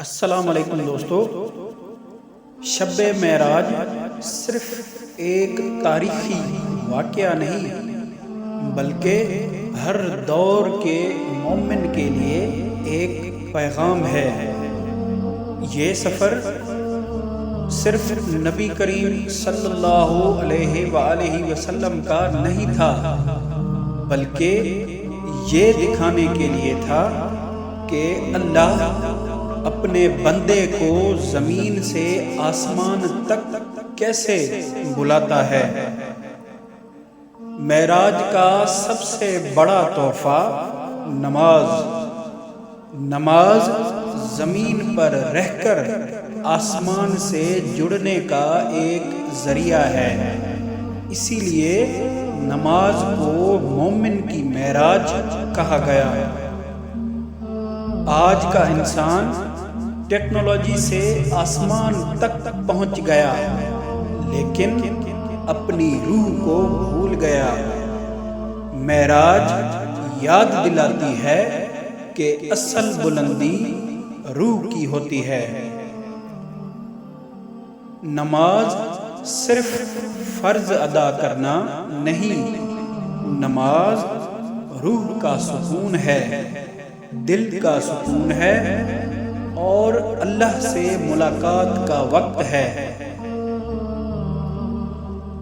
السلام علیکم دوستو، شب معراج صرف ایک تاریخی واقعہ نہیں بلکہ ہر دور کے مومن کے لیے ایک پیغام ہے۔ یہ سفر صرف نبی کریم صلی اللہ علیہ وآلہ وسلم کا نہیں تھا، بلکہ یہ دکھانے کے لیے تھا کہ اللہ اپنے بندے کو زمین سے آسمان تک کیسے بلاتا ہے۔ معراج کا سب سے بڑا تحفہ نماز زمین پر رہ کر آسمان سے جڑنے کا ایک ذریعہ ہے۔ اسی لیے نماز کو مومن کی معراج کہا گیا۔ آج کا انسان ٹیکنالوجی سے آسمان تک پہنچ گیا، لیکن اپنی روح کو بھول گیا۔ معراج یاد دلاتی ہے کہ اصل بلندی روح کی ہوتی ہے۔ نماز صرف فرض ادا کرنا نہیں، نماز روح کا سکون ہے، دل کا سکون ہے اور اللہ سے ملاقات کا وقت ہے۔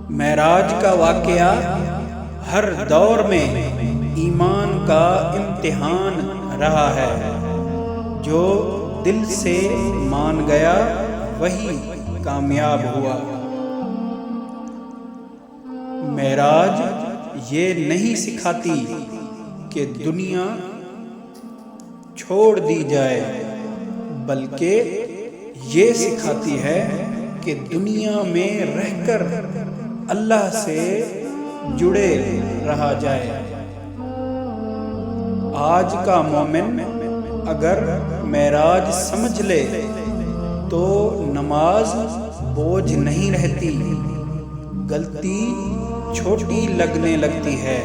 معراج کا واقعہ ہر دور میں ایمان کا امتحان رہا ہے۔ جو دل سے مان گیا وہی کامیاب ہوا۔ معراج یہ نہیں سکھاتی کہ دنیا چھوڑ دی جائے، بلکہ یہ سکھاتی ہے کہ دنیا میں رہ کر اللہ سے جڑے رہا جائے۔ آج کا مومن اگر معراج سمجھ لے تو نماز بوجھ نہیں رہتی، غلطی چھوٹی لگنے لگتی ہے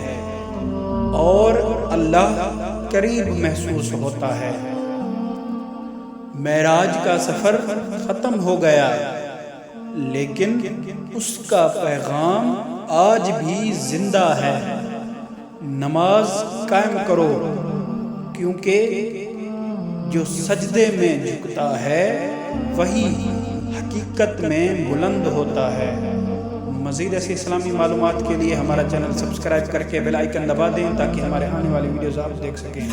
اور اللہ قریب محسوس ہوتا ہے۔ معراج کا سفر ختم ہو گیا، لیکن اس کا پیغام آج بھی زندہ ہے۔ نماز قائم کرو، کیونکہ جو سجدے میں جھکتا ہے وہی حقیقت میں بلند ہوتا ہے۔ مزید ایسی اسلامی معلومات کے لیے ہمارا چینل سبسکرائب کر کے بیل آئیکن دبا دیں تاکہ ہمارے آنے والی ویڈیوز آپ دیکھ سکیں۔